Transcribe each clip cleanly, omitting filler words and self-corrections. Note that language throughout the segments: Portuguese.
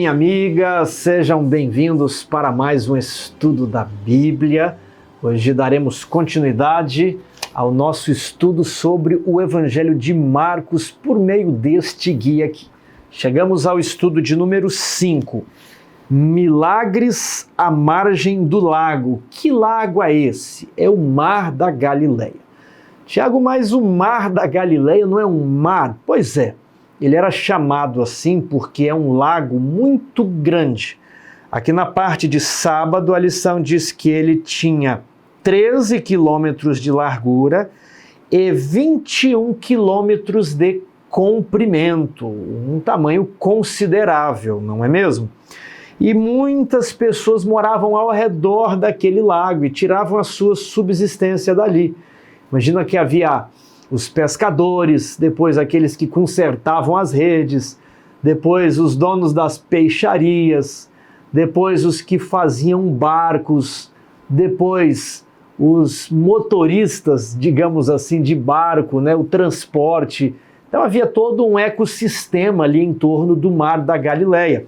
minha amiga, sejam bem-vindos para mais um estudo da Bíblia. Hoje daremos continuidade ao nosso estudo sobre o Evangelho de Marcos por meio deste guia aqui. Chegamos ao estudo de número 5, Milagres à margem do lago. Que lago é esse? É o Mar da Galileia. Tiago, mas o Mar da Galileia não é um mar? Pois é. Ele era chamado assim porque é um lago muito grande. Aqui na parte de sábado, a lição diz que ele tinha 13 quilômetros de largura e 21 quilômetros de comprimento. Um tamanho considerável, não é mesmo? E muitas pessoas moravam ao redor daquele lago e tiravam a sua subsistência dali. Imagina que havia os pescadores, depois aqueles que consertavam as redes, depois os donos das peixarias, depois os que faziam barcos, depois os motoristas, digamos assim, de barco, né, o transporte. Então havia todo um ecossistema ali em torno do Mar da Galileia.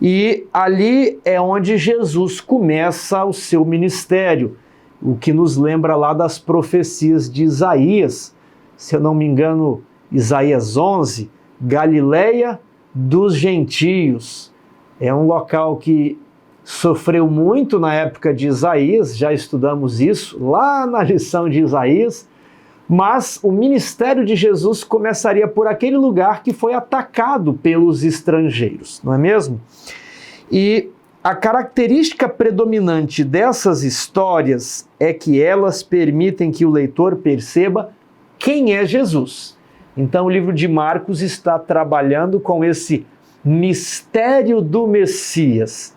E ali é onde Jesus começa o seu ministério, o que nos lembra lá das profecias de Isaías, se eu não me engano, Isaías 11, Galileia dos gentios. É um local que sofreu muito na época de Isaías, já estudamos isso lá na lição de Isaías, mas o ministério de Jesus começaria por aquele lugar que foi atacado pelos estrangeiros, não é mesmo? E a característica predominante dessas histórias é que elas permitem que o leitor perceba quem é Jesus. Então o livro de Marcos está trabalhando com esse mistério do Messias.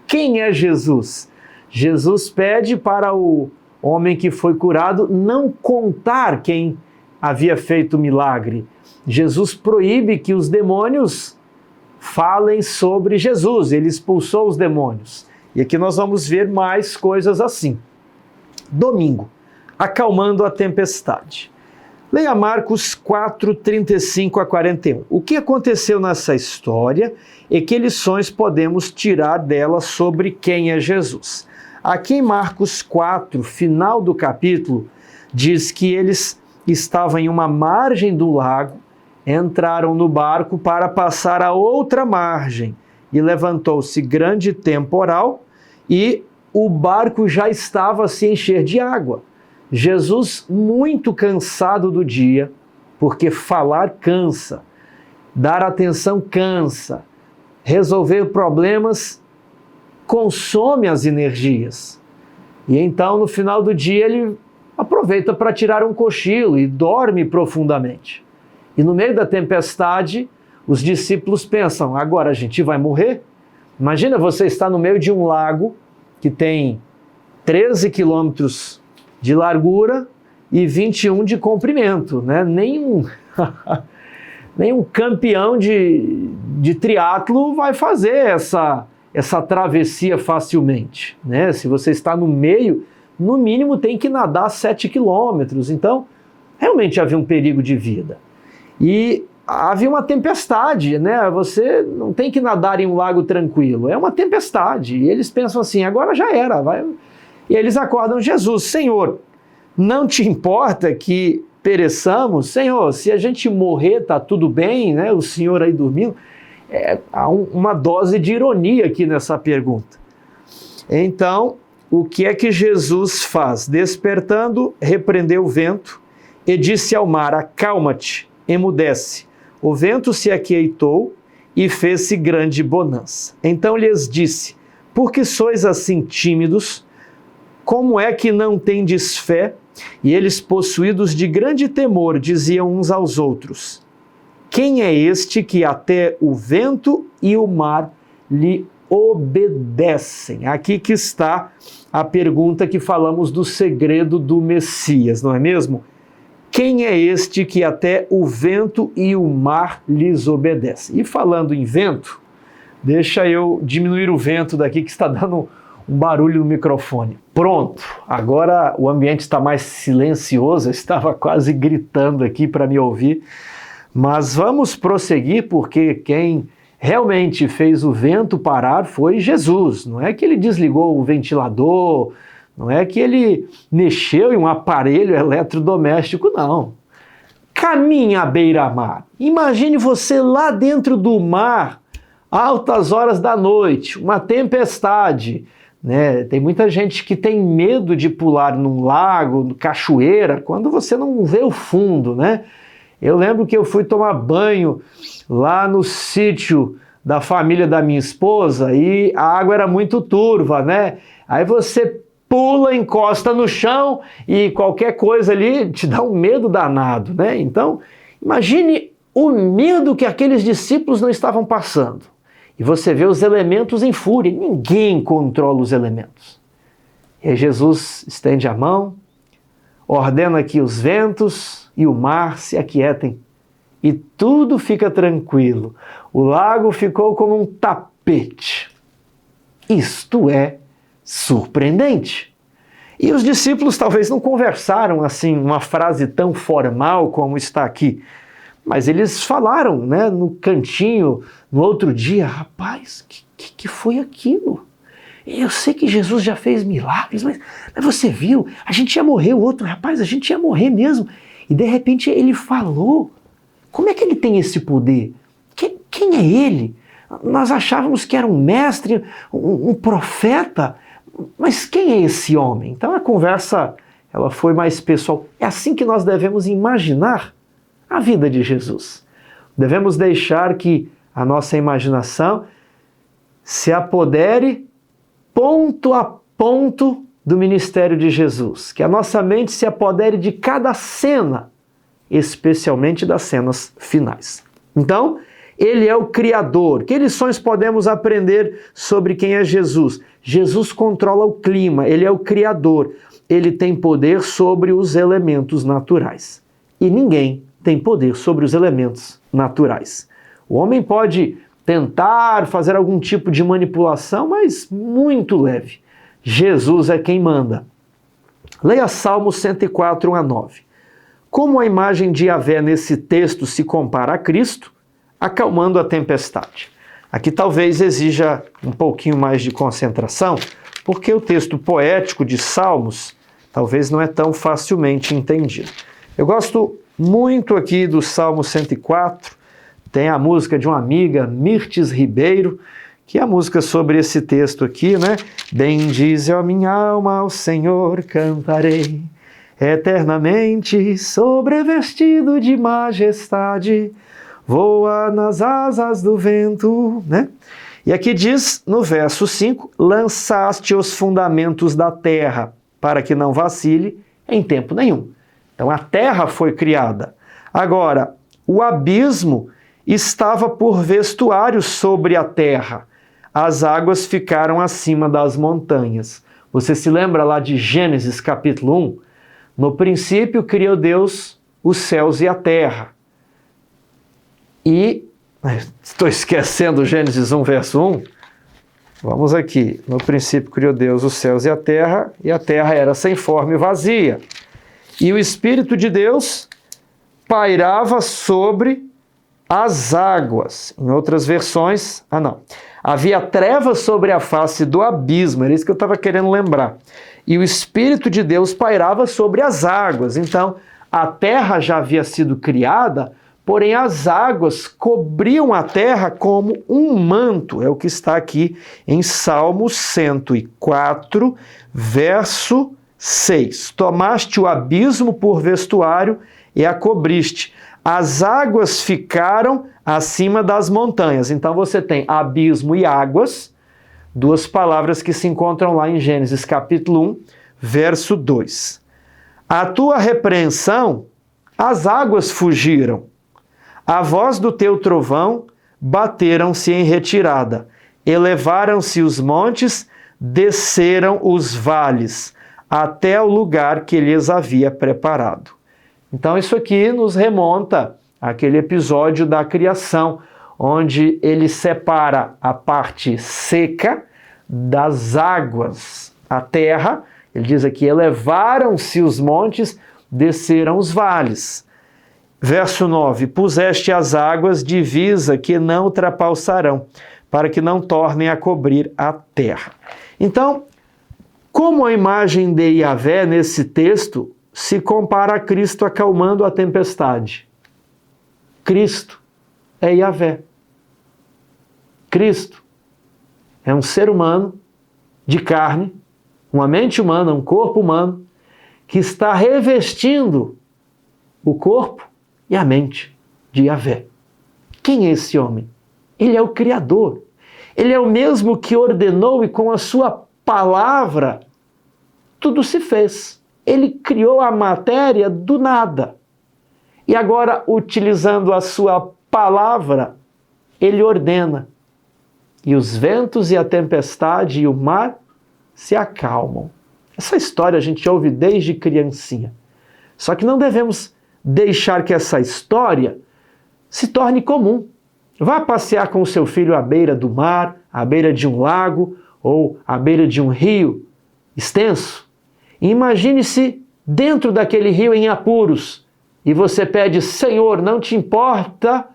Quem é Jesus? Jesus pede para o homem que foi curado não contar quem havia feito o milagre. Jesus proíbe que os demônios falem sobre Jesus. Ele expulsou os demônios. E aqui nós vamos ver mais coisas assim. Domingo, acalmando a tempestade. Leia Marcos 4, 35 a 41. O que aconteceu nessa história e que lições podemos tirar dela sobre quem é Jesus? Aqui em Marcos 4, final do capítulo, diz que eles estavam em uma margem do lago, entraram no barco para passar a outra margem e levantou-se grande temporal e o barco já estava a se encher de água. Jesus, muito cansado do dia, porque falar cansa, dar atenção cansa, resolver problemas consome as energias. E então, no final do dia, ele aproveita para tirar um cochilo e dorme profundamente. E no meio da tempestade, os discípulos pensam, agora a gente vai morrer? Imagina você estar no meio de um lago que tem 13 quilômetros de largura e 21 de comprimento, né? Nenhum campeão de triatlo vai fazer essa travessia facilmente, né? Se você está no meio, no mínimo tem que nadar 7 quilômetros, então realmente havia um perigo de vida. E havia uma tempestade, né? Você não tem que nadar em um lago tranquilo, é uma tempestade. E eles pensam assim, agora já era, vai... E eles acordam Jesus, Senhor, não te importa que pereçamos? Senhor, se a gente morrer, tá tudo bem, né? O Senhor aí dormindo. Há uma dose de ironia aqui nessa pergunta. Então, o que é que Jesus faz? Despertando, repreendeu o vento e disse ao mar, acalma-te, emudece. O vento se aquietou e fez-se grande bonança. Então lhes disse, por que sois assim tímidos? Como é que não tendes fé? E eles, possuídos de grande temor, diziam uns aos outros, quem é este que até o vento e o mar lhe obedecem? Aqui que está a pergunta que falamos do segredo do Messias, não é mesmo? Quem é este que até o vento e o mar lhes obedecem? E falando em vento, deixa eu diminuir o vento daqui que está dando um barulho no microfone. Pronto, agora o ambiente está mais silencioso, eu estava quase gritando aqui para me ouvir, mas vamos prosseguir porque quem realmente fez o vento parar foi Jesus. Não é que ele desligou o ventilador, não é que ele mexeu em um aparelho eletrodoméstico, não. Caminha à beira-mar. Imagine você lá dentro do mar, altas horas da noite, uma tempestade, né? Tem muita gente que tem medo de pular num lago, cachoeira, quando você não vê o fundo, né? Eu lembro que eu fui tomar banho lá no sítio da família da minha esposa e a água era muito turva, né? Aí você pula, encosta no chão e qualquer coisa ali te dá um medo danado, né? Então, imagine o medo que aqueles discípulos não estavam passando. E você vê os elementos em fúria, ninguém controla os elementos. E aí Jesus estende a mão, ordena que os ventos e o mar se aquietem e tudo fica tranquilo. O lago ficou como um tapete. Isto é surpreendente. E os discípulos talvez não conversaram assim, uma frase tão formal como está aqui, mas eles falaram, né, no cantinho, no outro dia, rapaz, que foi aquilo? Eu sei que Jesus já fez milagres, mas você viu, a gente ia morrer, o outro rapaz, a gente ia morrer mesmo. E de repente ele falou. Como é que ele tem esse poder? Quem é ele? Nós achávamos que era um mestre, um profeta, mas quem é esse homem? Então a conversa ela foi mais pessoal. É assim que nós devemos imaginar a vida de Jesus. Devemos deixar que a nossa imaginação se apodere ponto a ponto do ministério de Jesus. Que a nossa mente se apodere de cada cena, especialmente das cenas finais. Então, ele é o Criador. Que lições podemos aprender sobre quem é Jesus? Jesus controla o clima, ele é o Criador. Ele tem poder sobre os elementos naturais. E ninguém tem poder sobre os elementos naturais. O homem pode tentar fazer algum tipo de manipulação, mas muito leve. Jesus é quem manda. Leia Salmo 104, 1 a 9. Como a imagem de Yahvé nesse texto se compara a Cristo, acalmando a tempestade. Aqui talvez exija um pouquinho mais de concentração, porque o texto poético de Salmos talvez não é tão facilmente entendido. Eu gosto muito aqui do Salmo 104, tem a música de uma amiga, Mirtes Ribeiro, que é a música sobre esse texto aqui, né? Bendize a minha alma ao Senhor, cantarei eternamente, sobrevestido de majestade, voa nas asas do vento, né? E aqui diz no verso 5, lançaste os fundamentos da terra, para que não vacile em tempo nenhum. Então a terra foi criada. Agora, o abismo estava por vestuário sobre a terra. As águas ficaram acima das montanhas. Você se lembra lá de Gênesis capítulo 1? No princípio criou Deus os céus e a terra. E, estou esquecendo Gênesis 1, verso 1. Vamos aqui. No princípio criou Deus os céus e a terra era sem forma e vazia. E o Espírito de Deus pairava sobre as águas. Em outras versões, havia trevas sobre a face do abismo, era isso que eu estava querendo lembrar. E o Espírito de Deus pairava sobre as águas. Então, a terra já havia sido criada, porém as águas cobriam a terra como um manto. É o que está aqui em Salmo 104, verso 6. Tomaste o abismo por vestuário e a cobriste. As águas ficaram acima das montanhas. Então você tem abismo e águas, duas palavras que se encontram lá em Gênesis capítulo 1, verso 2. A tua repreensão, as águas fugiram. A voz do teu trovão, bateram-se em retirada. Elevaram-se os montes, desceram os vales, até o lugar que lhes havia preparado. Então isso aqui nos remonta àquele episódio da criação, onde ele separa a parte seca das águas. A terra, ele diz aqui, elevaram-se os montes, desceram os vales. Verso 9: puseste as águas divisa que não ultrapassarão, para que não tornem a cobrir a terra. Então, como a imagem de Yahvé nesse texto se compara a Cristo acalmando a tempestade? Cristo é Yahvé. Cristo é um ser humano de carne, uma mente humana, um corpo humano, que está revestindo o corpo e a mente de Yahvé. Quem é esse homem? Ele é o Criador. Ele é o mesmo que ordenou e com a sua palavra tudo se fez. Ele criou a matéria do nada. E agora, utilizando a sua palavra, ele ordena. E os ventos e a tempestade e o mar se acalmam. Essa história a gente ouve desde criancinha. Só que não devemos deixar que essa história se torne comum. Vá passear com o seu filho à beira do mar, à beira de um lago ou à beira de um rio extenso. E imagine-se dentro daquele rio em apuros e você pede: Senhor, não te importa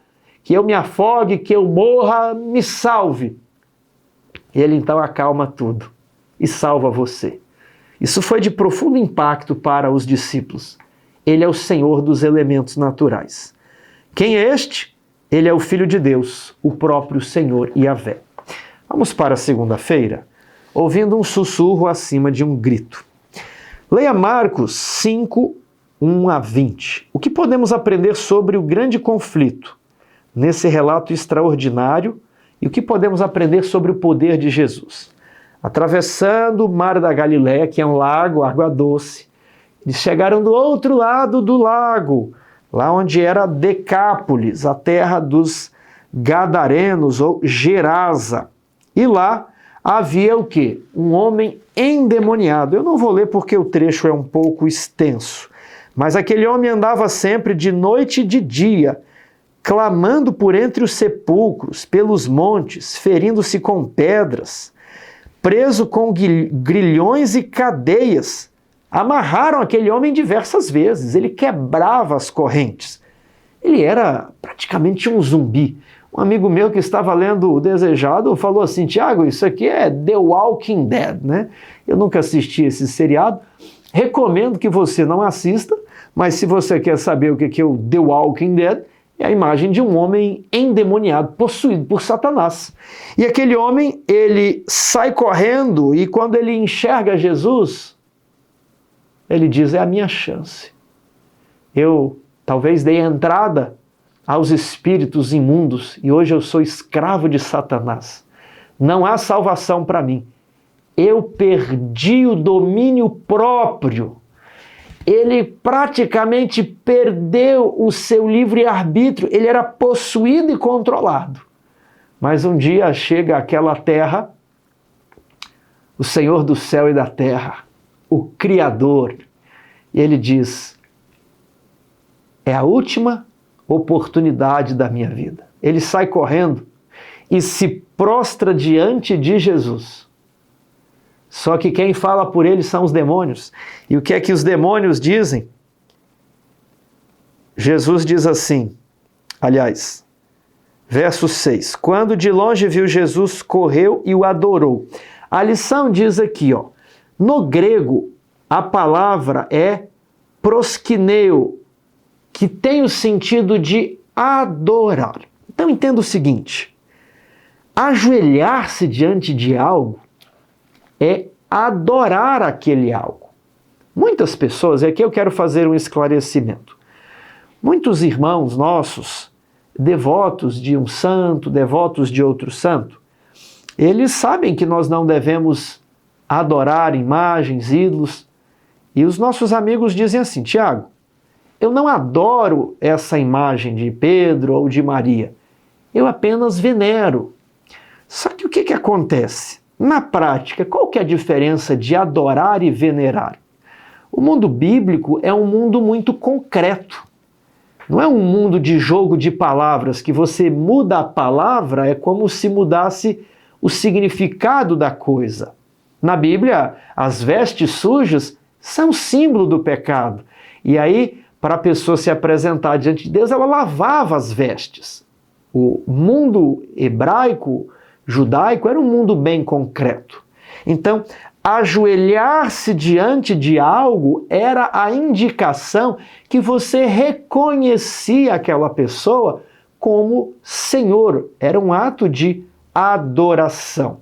que eu me afogue, que eu morra, me salve. E ele então acalma tudo e salva você. Isso foi de profundo impacto para os discípulos. Ele é o Senhor dos elementos naturais. Quem é este? Ele é o Filho de Deus, o próprio Senhor Yahvé. Vamos para a segunda-feira, ouvindo um sussurro acima de um grito. Leia Marcos 5, 1 a 20. O que podemos aprender sobre o grande conflito nesse relato extraordinário e o que podemos aprender sobre o poder de Jesus? Atravessando o mar da Galileia, que é um lago, água doce, eles chegaram do outro lado do lago, lá onde era Decápolis, a terra dos Gadarenos ou Gerasa. E lá havia o quê? Um homem endemoniado. Eu não vou ler porque o trecho é um pouco extenso, mas aquele homem andava sempre de noite e de dia, clamando por entre os sepulcros, pelos montes, ferindo-se com pedras, preso com grilhões e cadeias. Amarraram aquele homem diversas vezes, ele quebrava as correntes. Ele era praticamente um zumbi. Um amigo meu que estava lendo O Desejado falou assim: Tiago, isso aqui é The Walking Dead, né? Eu nunca assisti esse seriado, recomendo que você não assista, mas se você quer saber o que é o The Walking Dead, é a imagem de um homem endemoniado, possuído por Satanás. E aquele homem, ele sai correndo e quando ele enxerga Jesus, ele diz: é a minha chance. Eu talvez dei entrada aos espíritos imundos e hoje eu sou escravo de Satanás. Não há salvação para mim. Eu perdi o domínio próprio. Ele praticamente perdeu o seu livre-arbítrio. Ele era possuído e controlado. Mas um dia chega àquela terra, o Senhor do céu e da terra, o Criador, e ele diz: é a última oportunidade da minha vida. Ele sai correndo e se prostra diante de Jesus. Só que quem fala por ele são os demônios. E o que é que os demônios dizem? Jesus diz assim, aliás, verso 6, quando de longe viu Jesus, correu e o adorou. A lição diz aqui, no grego, a palavra é proskineo, que tem o sentido de adorar. Então entenda o seguinte: ajoelhar-se diante de algo é adorar aquele algo. Muitas pessoas, e aqui eu quero fazer um esclarecimento, muitos irmãos nossos, devotos de um santo, devotos de outro santo, eles sabem que nós não devemos adorar imagens, ídolos, e os nossos amigos dizem assim: Tiago, eu não adoro essa imagem de Pedro ou de Maria, eu apenas venero. Só que o que acontece? Na prática, qual que é a diferença de adorar e venerar? O mundo bíblico é um mundo muito concreto. Não é um mundo de jogo de palavras, que você muda a palavra, é como se mudasse o significado da coisa. Na Bíblia, as vestes sujas são símbolo do pecado. E aí, para a pessoa se apresentar diante de Deus, ela lavava as vestes. O mundo hebraico, judaico, era um mundo bem concreto. Então, ajoelhar-se diante de algo era a indicação que você reconhecia aquela pessoa como Senhor. Era um ato de adoração.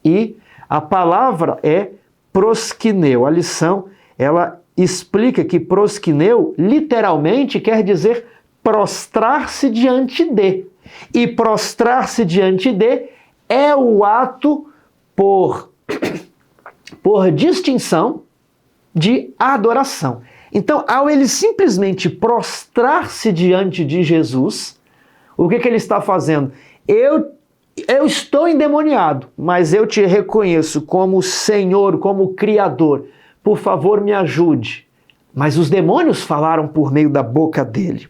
E a palavra é proskineu. A lição, ela explica que proskineu literalmente quer dizer prostrar-se diante de. E prostrar-se diante de é o ato por distinção de adoração. Então, ao ele simplesmente prostrar-se diante de Jesus, o que ele está fazendo? Eu estou endemoniado, mas eu te reconheço como Senhor, como Criador. Por favor, me ajude. Mas os demônios falaram por meio da boca dele.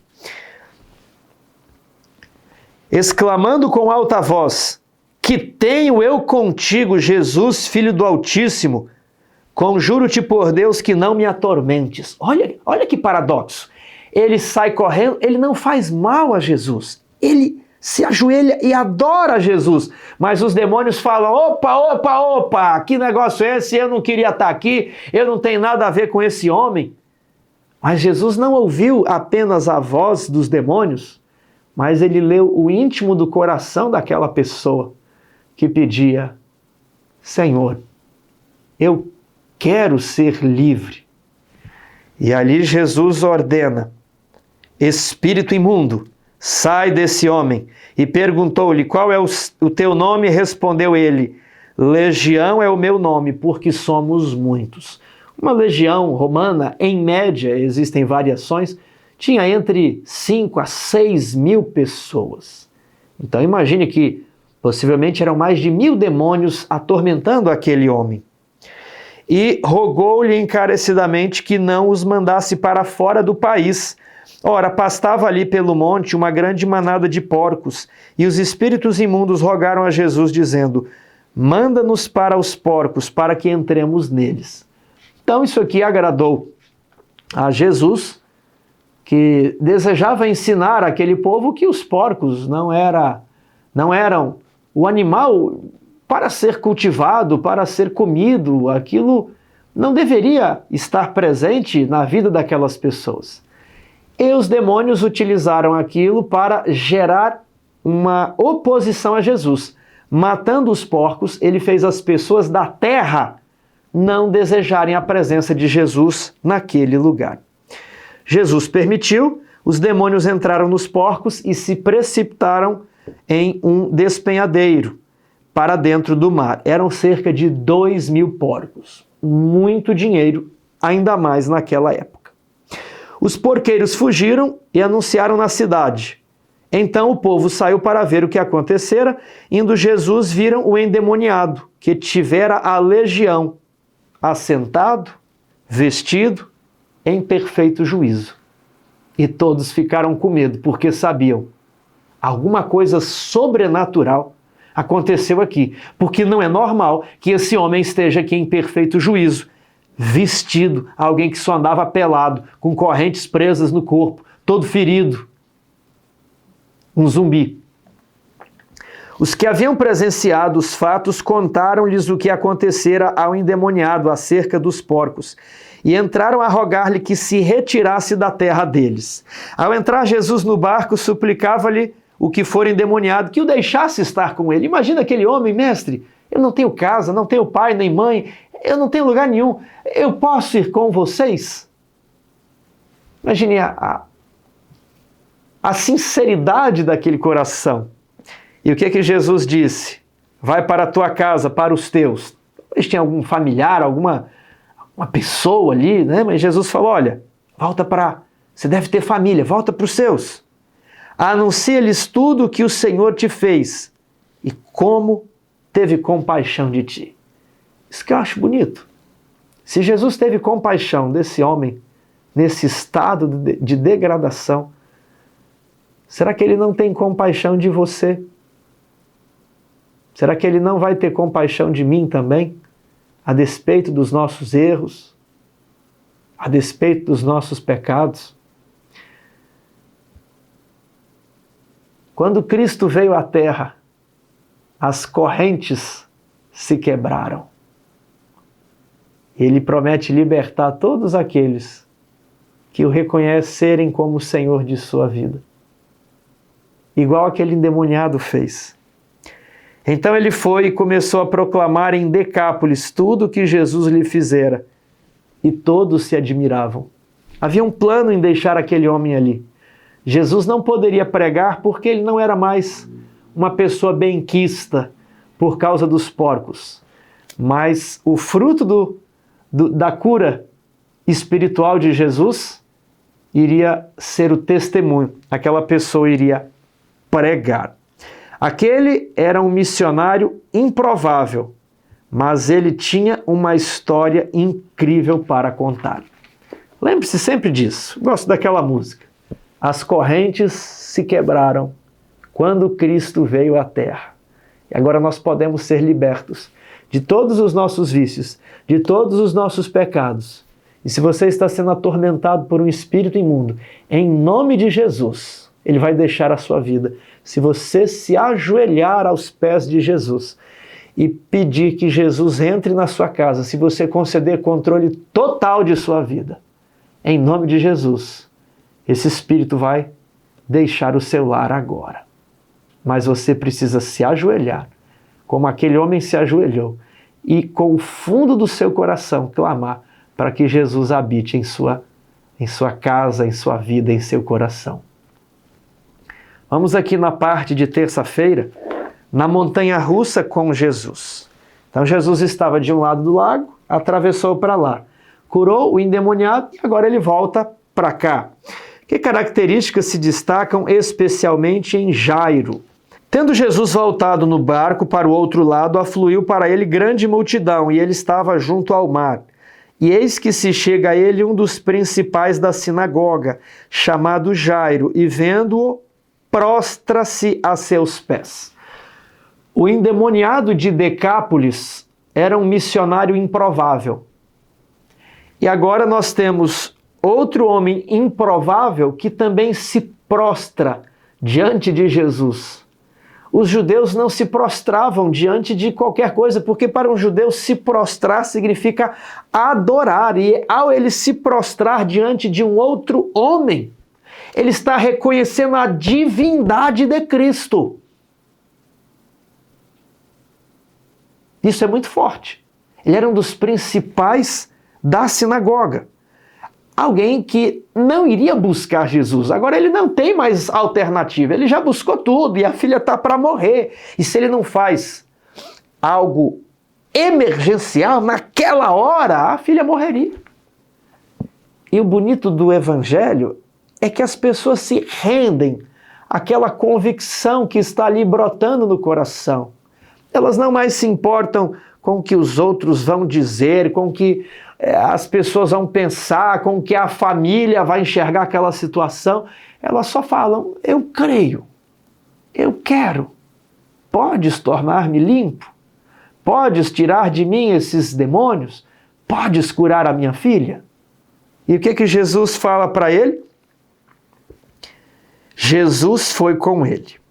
Exclamando com alta voz: que tenho eu contigo, Jesus, Filho do Altíssimo? Conjuro-te por Deus que não me atormentes. Olha que paradoxo. Ele sai correndo, ele não faz mal a Jesus. Ele se ajoelha e adora Jesus. Mas os demônios falam: opa, que negócio é esse? Eu não queria estar aqui, eu não tenho nada a ver com esse homem. Mas Jesus não ouviu apenas a voz dos demônios, mas ele leu o íntimo do coração daquela pessoa que pedia: Senhor, eu quero ser livre. E ali Jesus ordena: espírito imundo, sai desse homem. E perguntou-lhe: qual é o teu nome? E respondeu ele: Legião é o meu nome, porque somos muitos. Uma legião romana, em média, existem variações, tinha entre 5 a 6 mil pessoas. Então imagine que possivelmente eram mais de 1000 demônios atormentando aquele homem. E rogou-lhe encarecidamente que não os mandasse para fora do país. Ora, pastava ali pelo monte uma grande manada de porcos, e os espíritos imundos rogaram a Jesus, dizendo: manda-nos para os porcos, para que entremos neles. Então isso aqui agradou a Jesus, que desejava ensinar aquele povo que os porcos não eram o animal para ser cultivado, para ser comido. Aquilo não deveria estar presente na vida daquelas pessoas. E os demônios utilizaram aquilo para gerar uma oposição a Jesus. Matando os porcos, ele fez as pessoas da terra não desejarem a presença de Jesus naquele lugar. Jesus permitiu, os demônios entraram nos porcos e se precipitaram em um despenhadeiro para dentro do mar. Eram cerca de 2.000 porcos. Muito dinheiro, ainda mais naquela época. Os porqueiros fugiram e anunciaram na cidade. Então o povo saiu para ver o que acontecera. Indo Jesus, viram o endemoniado, que tivera a legião, assentado, vestido, em perfeito juízo. E todos ficaram com medo, porque sabiam: alguma coisa sobrenatural aconteceu aqui, porque não é normal que esse homem esteja aqui em perfeito juízo, vestido, alguém que só andava pelado, com correntes presas no corpo, todo ferido, um zumbi. Os que haviam presenciado os fatos contaram-lhes o que acontecera ao endemoniado acerca dos porcos, e entraram a rogar-lhe que se retirasse da terra deles. Ao entrar Jesus no barco, suplicava-lhe o que for endemoniado que o deixasse estar com ele. Imagina aquele homem: mestre, eu não tenho casa, não tenho pai nem mãe, eu não tenho lugar nenhum, eu posso ir com vocês? Imagine a sinceridade daquele coração. E o que Jesus disse? Vai para a tua casa, para os teus. Talvez tinha algum familiar, uma pessoa ali, né? Mas Jesus falou: olha, você deve ter família, volta para os seus. Anuncia-lhes tudo o que o Senhor te fez e como teve compaixão de ti. Isso que eu acho bonito. Se Jesus teve compaixão desse homem, nesse estado de degradação, será que ele não tem compaixão de você? Será que ele não vai ter compaixão de mim também? A despeito dos nossos erros, a despeito dos nossos pecados? Quando Cristo veio à terra, as correntes se quebraram. Ele promete libertar todos aqueles que o reconhecerem como o Senhor de sua vida. Igual aquele endemoniado fez. Então ele foi e começou a proclamar em Decápolis tudo o que Jesus lhe fizera. E todos se admiravam. Havia um plano em deixar aquele homem ali. Jesus não poderia pregar porque ele não era mais uma pessoa benquista por causa dos porcos. Mas o fruto da cura espiritual de Jesus iria ser o testemunho. Aquela pessoa iria pregar. Aquele era um missionário improvável, mas ele tinha uma história incrível para contar. Lembre-se sempre disso. Gosto daquela música. As correntes se quebraram quando Cristo veio à terra. E agora nós podemos ser libertos de todos os nossos vícios, de todos os nossos pecados. E se você está sendo atormentado por um espírito imundo, em nome de Jesus, ele vai deixar a sua vida. Se você se ajoelhar aos pés de Jesus e pedir que Jesus entre na sua casa, se você conceder controle total de sua vida, em nome de Jesus, esse espírito vai deixar o seu lar agora. Mas você precisa se ajoelhar, como aquele homem se ajoelhou, e com o fundo do seu coração clamar para que Jesus habite em sua casa, em sua vida, em seu coração. Vamos aqui na parte de terça-feira, na montanha-russa com Jesus. Então Jesus estava de um lado do lago, atravessou para lá, curou o endemoniado e agora ele volta para cá. Que características se destacam especialmente em Jairo? Tendo Jesus voltado no barco para o outro lado, afluiu para ele grande multidão, e ele estava junto ao mar. E eis que se chega a ele um dos principais da sinagoga, chamado Jairo, e vendo-o, prostra-se a seus pés. O endemoniado de Decápolis era um missionário improvável. E agora nós temos outro homem improvável que também se prostra diante de Jesus. Os judeus não se prostravam diante de qualquer coisa, porque para um judeu se prostrar significa adorar. E ao ele se prostrar diante de um outro homem, ele está reconhecendo a divindade de Cristo. Isso é muito forte. Ele era um dos principais da sinagoga. Alguém que não iria buscar Jesus. Agora ele não tem mais alternativa. Ele já buscou tudo e a filha está para morrer. E se ele não faz algo emergencial, naquela hora a filha morreria. E o bonito do Evangelho é que as pessoas se rendem àquela convicção que está ali brotando no coração. Elas não mais se importam com o que os outros vão dizer, com o que as pessoas vão pensar, com o que a família vai enxergar aquela situação. Elas só falam, eu creio, eu quero. Podes tornar-me limpo? Podes tirar de mim esses demônios? Podes curar a minha filha? E o que Jesus fala para ele? Jesus foi com ele.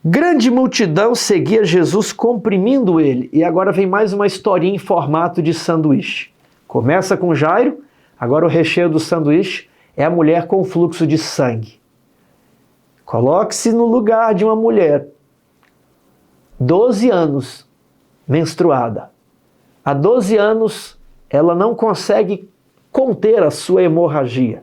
Grande multidão seguia Jesus comprimindo ele. E agora vem mais uma historinha em formato de sanduíche. Começa com Jairo, agora o recheio do sanduíche é a mulher com fluxo de sangue. Coloque-se no lugar de uma mulher, 12 anos, menstruada. Há 12 anos ela não consegue conter a sua hemorragia.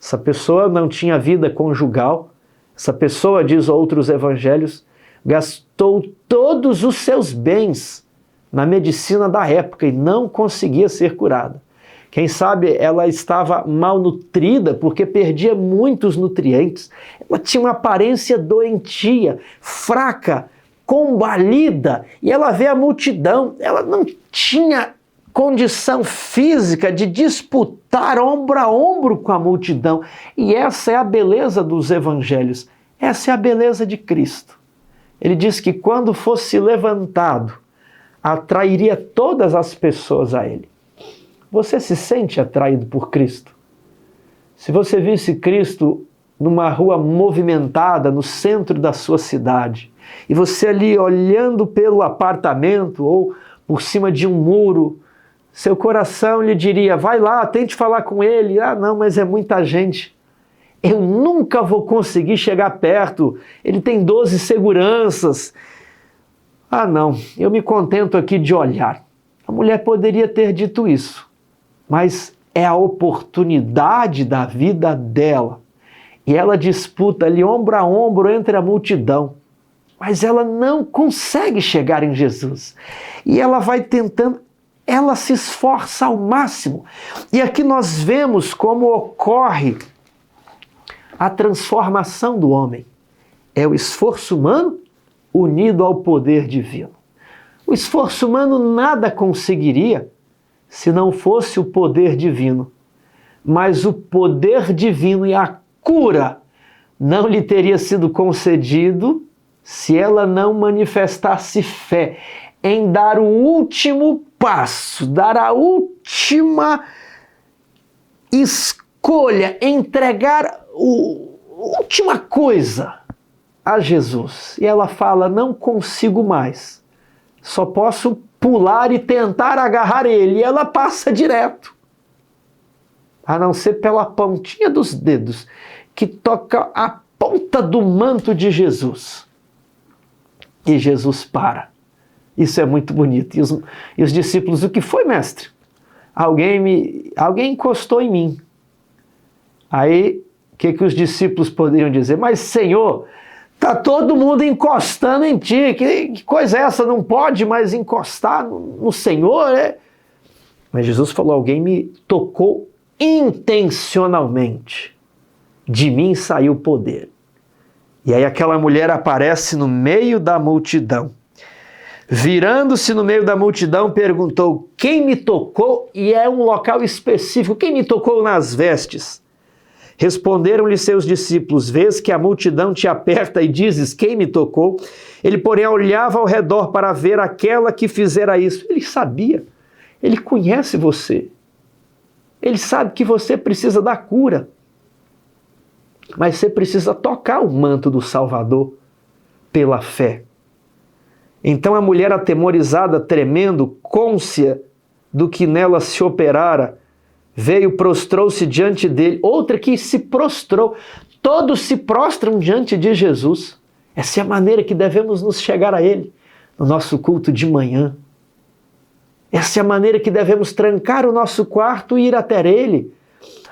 Essa pessoa não tinha vida conjugal. Essa pessoa, diz outros evangelhos, gastou todos os seus bens na medicina da época e não conseguia ser curada. Quem sabe ela estava malnutrida porque perdia muitos nutrientes. Ela tinha uma aparência doentia, fraca, combalida, e ela vê a multidão. Ela não tinha condição física de disputar ombro a ombro com a multidão. E essa é a beleza dos evangelhos. Essa é a beleza de Cristo. Ele diz que quando fosse levantado, atrairia todas as pessoas a ele. Você se sente atraído por Cristo? Se você visse Cristo numa rua movimentada, no centro da sua cidade, e você ali olhando pelo apartamento ou por cima de um muro, seu coração lhe diria, vai lá, tente falar com ele. Ah, não, mas é muita gente. Eu nunca vou conseguir chegar perto. Ele tem 12 seguranças. Ah, não, eu me contento aqui de olhar. A mulher poderia ter dito isso, mas é a oportunidade da vida dela. E ela disputa ali ombro a ombro entre a multidão. Mas ela não consegue chegar em Jesus. E ela vai tentando, ela se esforça ao máximo. E aqui nós vemos como ocorre a transformação do homem. É o esforço humano unido ao poder divino. O esforço humano nada conseguiria se não fosse o poder divino. Mas o poder divino e a cura não lhe teria sido concedido se ela não manifestasse fé em dar o último passo, dar a última escolha, entregar a última coisa a Jesus. E ela fala, não consigo mais, só posso pular e tentar agarrar ele. E ela passa direto, a não ser pela pontinha dos dedos, que toca a ponta do manto de Jesus. E Jesus para. Isso é muito bonito. E os discípulos, o que foi, mestre? Alguém encostou em mim. Aí, o que os discípulos poderiam dizer? Mas, Senhor, está todo mundo encostando em ti. Que coisa é essa? Não pode mais encostar no Senhor, né? Mas Jesus falou, alguém me tocou intencionalmente. De mim saiu poder. E aí aquela mulher aparece no meio da multidão. Virando-se no meio da multidão, perguntou, quem me tocou? E é um local específico, quem me tocou nas vestes? Responderam-lhe seus discípulos, vês que a multidão te aperta e dizes, quem me tocou? Ele, porém, olhava ao redor para ver aquela que fizera isso. Ele sabia, ele conhece você. Ele sabe que você precisa da cura. Mas você precisa tocar o manto do Salvador pela fé. Então a mulher atemorizada, tremendo, cônscia do que nela se operara, veio, prostrou-se diante dele. Outra que se prostrou. Todos se prostram diante de Jesus. Essa é a maneira que devemos nos chegar a ele, no nosso culto de manhã. Essa é a maneira que devemos trancar o nosso quarto e ir até ele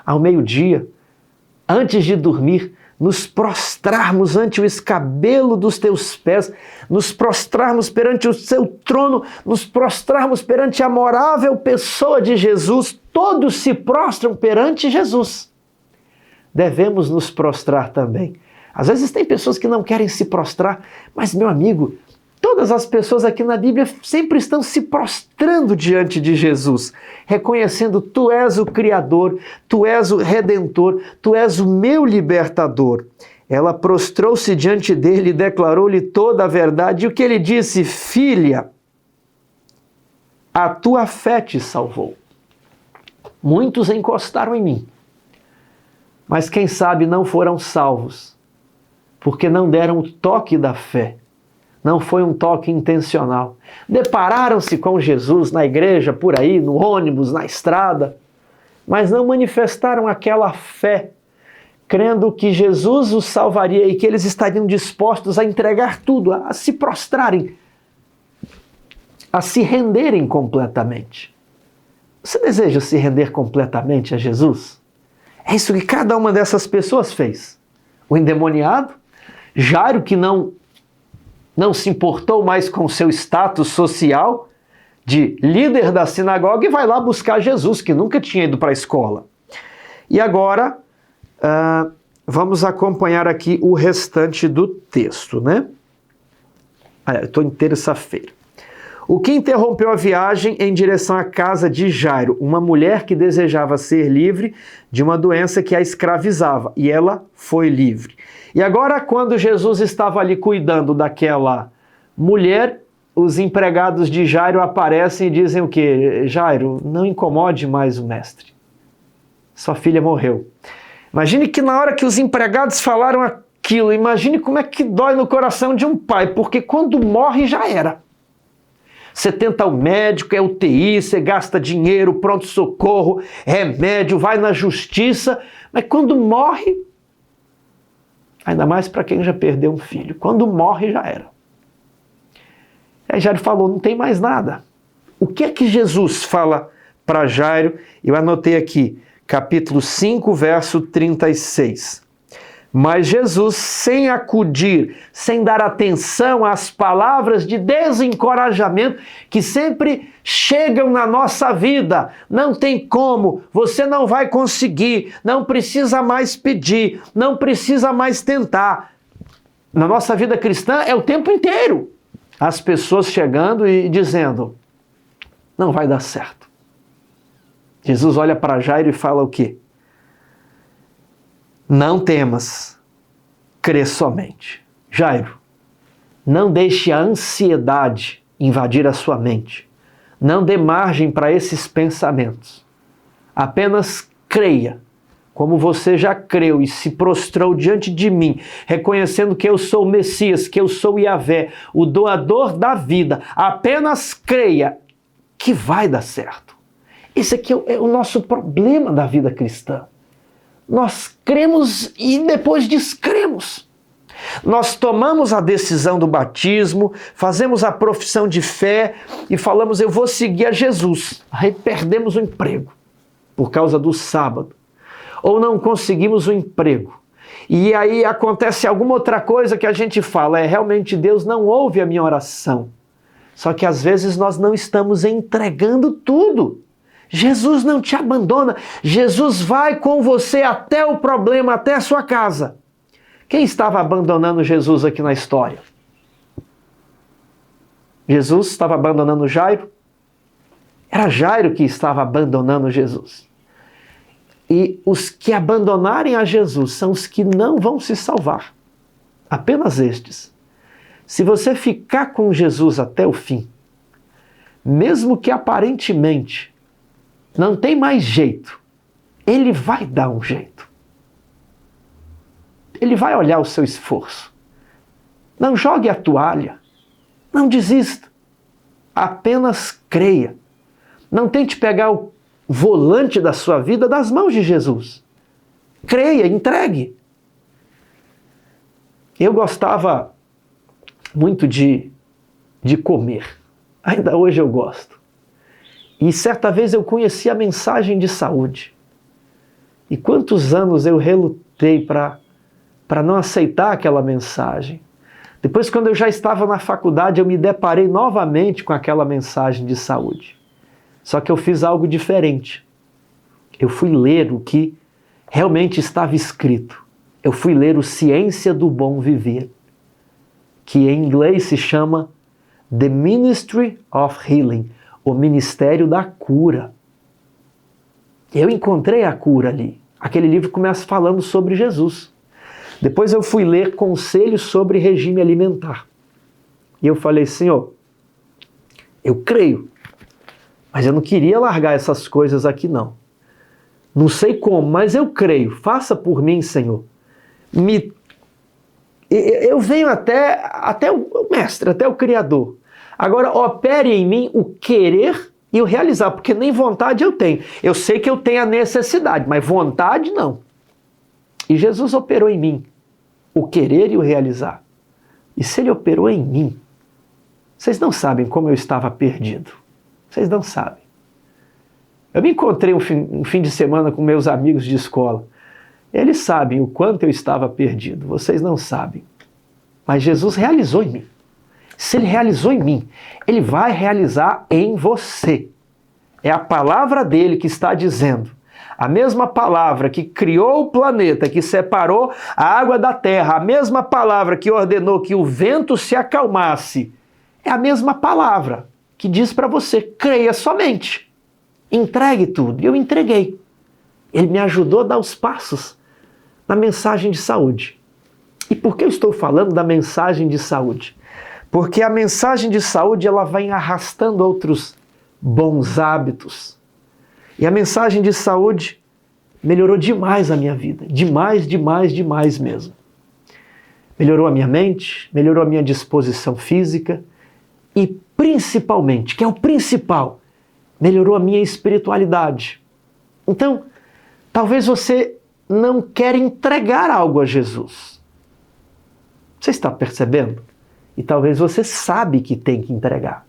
ao meio-dia. Antes de dormir, nos prostrarmos ante o escabelo dos teus pés, nos prostrarmos perante o seu trono, nos prostrarmos perante a amorável pessoa de Jesus. Todos se prostram perante Jesus. Devemos nos prostrar também. Às vezes tem pessoas que não querem se prostrar, mas, meu amigo, todas as pessoas aqui na Bíblia sempre estão se prostrando diante de Jesus, reconhecendo, tu és o Criador, tu és o Redentor, tu és o meu libertador. Ela prostrou-se diante dele e declarou-lhe toda a verdade. E o que ele disse? Filha, a tua fé te salvou. Muitos encostaram em mim, mas quem sabe não foram salvos, porque não deram o toque da fé. Não foi um toque intencional. Depararam-se com Jesus na igreja, por aí, no ônibus, na estrada, mas não manifestaram aquela fé, crendo que Jesus os salvaria e que eles estariam dispostos a entregar tudo, a se prostrarem, a se renderem completamente. Você deseja se render completamente a Jesus? É isso que cada uma dessas pessoas fez. O endemoniado, Jairo, que não se importou mais com seu status social de líder da sinagoga e vai lá buscar Jesus, que nunca tinha ido para a escola. E agora, vamos acompanhar aqui o restante do texto, né? Estou em terça-feira. O que interrompeu a viagem em direção à casa de Jairo? Uma mulher que desejava ser livre de uma doença que a escravizava, e ela foi livre. E agora, quando Jesus estava ali cuidando daquela mulher, os empregados de Jairo aparecem e dizem o quê? Jairo, não incomode mais o mestre. Sua filha morreu. Imagine que na hora que os empregados falaram aquilo, imagine como é que dói no coração de um pai, porque quando morre já era. Você tenta o médico, é UTI, você gasta dinheiro, pronto-socorro, remédio, vai na justiça, mas quando morre, ainda mais para quem já perdeu um filho, quando morre já era. Aí Jairo falou, não tem mais nada. O que é que Jesus fala para Jairo? Eu anotei aqui, capítulo 5, verso 36. Mas Jesus, sem acudir, sem dar atenção às palavras de desencorajamento que sempre chegam na nossa vida, não tem como, você não vai conseguir, não precisa mais pedir, não precisa mais tentar. Na nossa vida cristã é o tempo inteiro. As pessoas chegando e dizendo, não vai dar certo. Jesus olha para Jairo e fala o quê? Não temas, crê somente. Jairo, não deixe a ansiedade invadir a sua mente. Não dê margem para esses pensamentos. Apenas creia, como você já creu e se prostrou diante de mim, reconhecendo que eu sou o Messias, que eu sou Yahvé, o doador da vida. Apenas creia que vai dar certo. Esse aqui é o nosso problema da vida cristã. Nós cremos e depois descremos. Nós tomamos a decisão do batismo, fazemos a profissão de fé e falamos, eu vou seguir a Jesus. Aí perdemos o emprego por causa do sábado. Ou não conseguimos o emprego. E aí acontece alguma outra coisa que a gente fala, realmente Deus não ouve a minha oração. Só que às vezes nós não estamos entregando tudo. Jesus não te abandona. Jesus vai com você até o problema, até a sua casa. Quem estava abandonando Jesus aqui na história? Jesus estava abandonando Jairo? Era Jairo que estava abandonando Jesus. E os que abandonarem a Jesus são os que não vão se salvar. Apenas estes. Se você ficar com Jesus até o fim, mesmo que aparentemente não tem mais jeito, ele vai dar um jeito. Ele vai olhar o seu esforço. Não jogue a toalha. Não desista. Apenas creia. Não tente pegar o volante da sua vida das mãos de Jesus. Creia, entregue. Eu gostava muito de comer. Ainda hoje eu gosto. E certa vez eu conheci a mensagem de saúde. E quantos anos eu relutei para não aceitar aquela mensagem. Depois, quando eu já estava na faculdade, eu me deparei novamente com aquela mensagem de saúde. Só que eu fiz algo diferente. Eu fui ler o que realmente estava escrito. Eu fui ler o Ciência do Bom Viver, que em inglês se chama The Ministry of Healing, o Ministério da Cura. Eu encontrei a cura ali. Aquele livro começa falando sobre Jesus. Depois eu fui ler Conselhos sobre Regime Alimentar. E eu falei, Senhor, eu creio, mas eu não queria largar essas coisas aqui não. Não sei como, mas eu creio. Faça por mim, Senhor. Eu venho até o Mestre, até o Criador. Agora, opere em mim o querer e o realizar, porque nem vontade eu tenho. Eu sei que eu tenho a necessidade, mas vontade não. E Jesus operou em mim o querer e o realizar. E se ele operou em mim, vocês não sabem como eu estava perdido. Vocês não sabem. Eu me encontrei um fim de semana com meus amigos de escola. Eles sabem o quanto eu estava perdido. Vocês não sabem. Mas Jesus realizou em mim. Se ele realizou em mim, ele vai realizar em você. É a palavra dele que está dizendo. A mesma palavra que criou o planeta, que separou a água da terra, a mesma palavra que ordenou que o vento se acalmasse, é a mesma palavra que diz para você, creia somente. Entregue tudo. E eu entreguei. Ele me ajudou a dar os passos na mensagem de saúde. E por que eu estou falando da mensagem de saúde? Porque a mensagem de saúde ela vai arrastando outros bons hábitos. E a mensagem de saúde melhorou demais a minha vida. Demais, demais, demais mesmo. Melhorou a minha mente, melhorou a minha disposição física e principalmente, que é o principal, melhorou a minha espiritualidade. Então, talvez você não quer entregar algo a Jesus. Você está percebendo? E talvez você sabe que tem que entregar.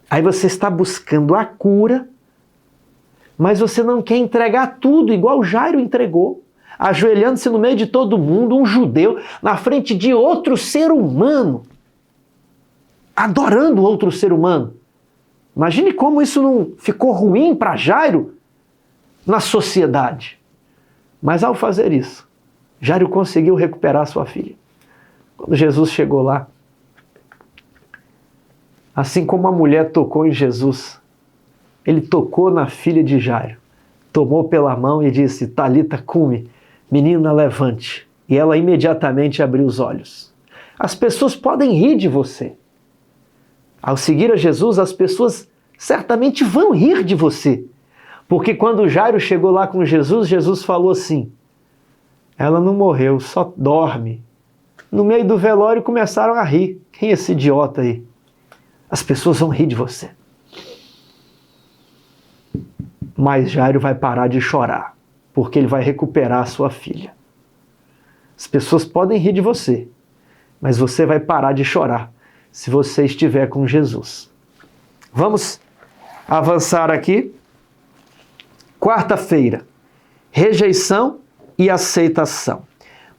Aí você está buscando a cura, mas você não quer entregar tudo, igual Jairo entregou, ajoelhando-se no meio de todo mundo, um judeu, na frente de outro ser humano, adorando outro ser humano. Imagine como isso não ficou ruim para Jairo na sociedade. Mas ao fazer isso, Jairo conseguiu recuperar sua filha. Quando Jesus chegou lá, assim como a mulher tocou em Jesus, ele tocou na filha de Jairo, tomou pela mão e disse: Talita cumi, menina, levante. E ela imediatamente abriu os olhos. As pessoas podem rir de você. Ao seguir a Jesus, as pessoas certamente vão rir de você. Porque quando Jairo chegou lá com Jesus, Jesus falou assim: ela não morreu, só dorme. No meio do velório começaram a rir. Quem é esse idiota aí? As pessoas vão rir de você. Mas Jairo vai parar de chorar, porque ele vai recuperar a sua filha. As pessoas podem rir de você, mas você vai parar de chorar se você estiver com Jesus. Vamos avançar aqui. Quarta-feira, rejeição e aceitação.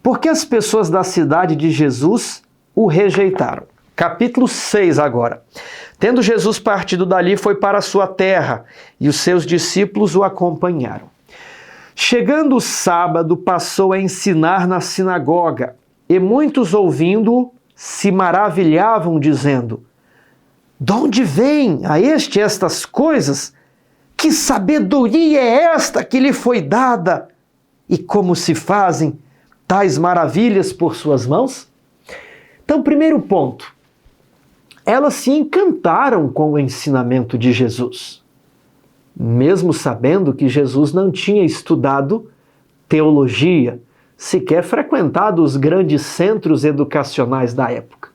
Por que as pessoas da cidade de Jesus o rejeitaram? Capítulo 6 agora. Tendo Jesus partido dali, foi para a sua terra, e os seus discípulos o acompanharam. Chegando o sábado, passou a ensinar na sinagoga, e muitos ouvindo-o se maravilhavam, dizendo: de onde vem a este estas coisas? Que sabedoria é esta que lhe foi dada? E como se fazem tais maravilhas por suas mãos? Então, primeiro ponto. Elas se encantaram com o ensinamento de Jesus, mesmo sabendo que Jesus não tinha estudado teologia, sequer frequentado os grandes centros educacionais da época.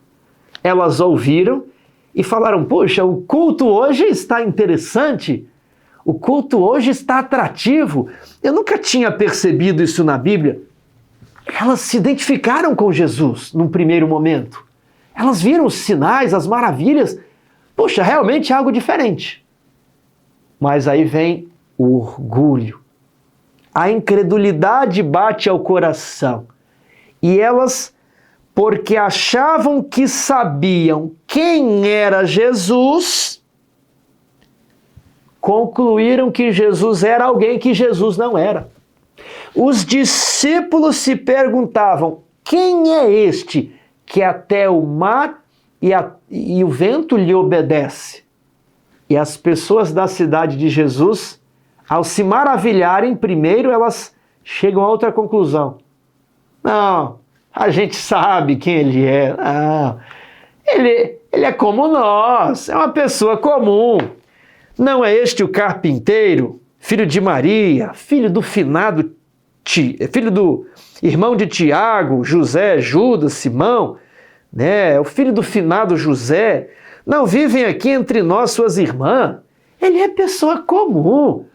Elas ouviram e falaram: poxa, o culto hoje está interessante, o culto hoje está atrativo. Eu nunca tinha percebido isso na Bíblia. Elas se identificaram com Jesus num primeiro momento. Elas viram os sinais, as maravilhas. Poxa, realmente é algo diferente. Mas aí vem o orgulho. A incredulidade bate ao coração. E elas, porque achavam que sabiam quem era Jesus, concluíram que Jesus era alguém que Jesus não era. Os discípulos se perguntavam: quem é este que até o mar e o vento lhe obedece? E as pessoas da cidade de Jesus, ao se maravilharem, primeiro elas chegam a outra conclusão. Não, a gente sabe quem ele é. Não, ele é como nós, é uma pessoa comum. Não é este o carpinteiro, filho de Maria, filho do finado, filho do irmão de Tiago, José, Judas, Simão, né? O filho do finado José. Não vivem aqui entre nós suas irmãs? Ele é pessoa comum.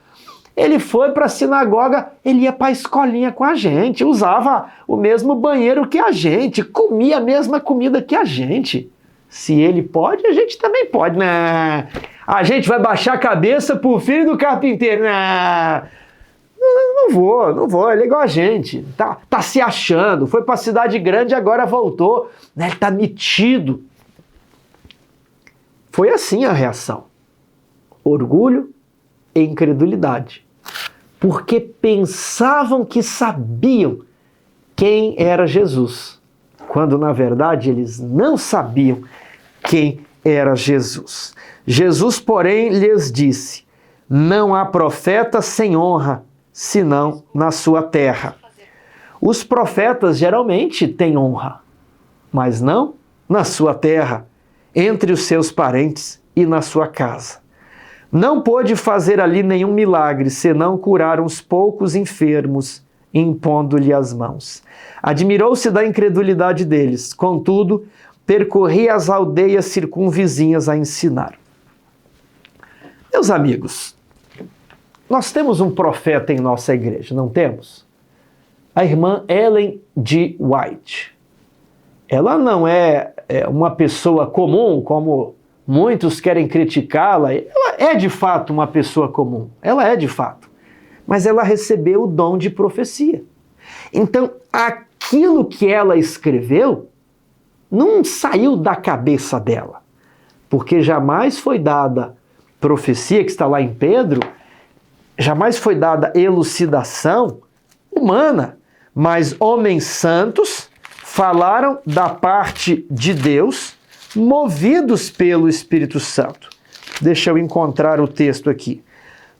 Ele foi para a sinagoga, ele ia para a escolinha com a gente, usava o mesmo banheiro que a gente, comia a mesma comida que a gente. Se ele pode, a gente também pode. Não, a gente vai baixar a cabeça pro filho do carpinteiro. Não vou, ele é igual a gente. Tá se achando, foi para a cidade grande e agora voltou. Ele tá metido. Foi assim a reação. Orgulho e incredulidade. Porque pensavam que sabiam quem era Jesus, quando na verdade eles não sabiam quem era Jesus. Jesus, porém, lhes disse: não há profeta sem honra, senão na sua terra. Os profetas geralmente têm honra, mas não na sua terra, entre os seus parentes e na sua casa. não pôde fazer ali nenhum milagre, senão curar uns poucos enfermos, impondo-lhe as mãos. Admirou-se da incredulidade deles, contudo, percorria as aldeias circunvizinhas a ensinar. Meus amigos, nós temos um profeta em nossa igreja, não temos? A irmã Ellen G. White. Ela não é uma pessoa comum, como muitos querem criticá-la. Ela é de fato uma pessoa comum, ela é de fato. Mas ela recebeu o dom de profecia. Então, aquilo que ela escreveu não saiu da cabeça dela, porque jamais foi dada profecia, que está lá em Pedro, jamais foi dada elucidação humana, mas homens santos falaram da parte de Deus, movidos pelo Espírito Santo. Deixa eu encontrar o texto aqui.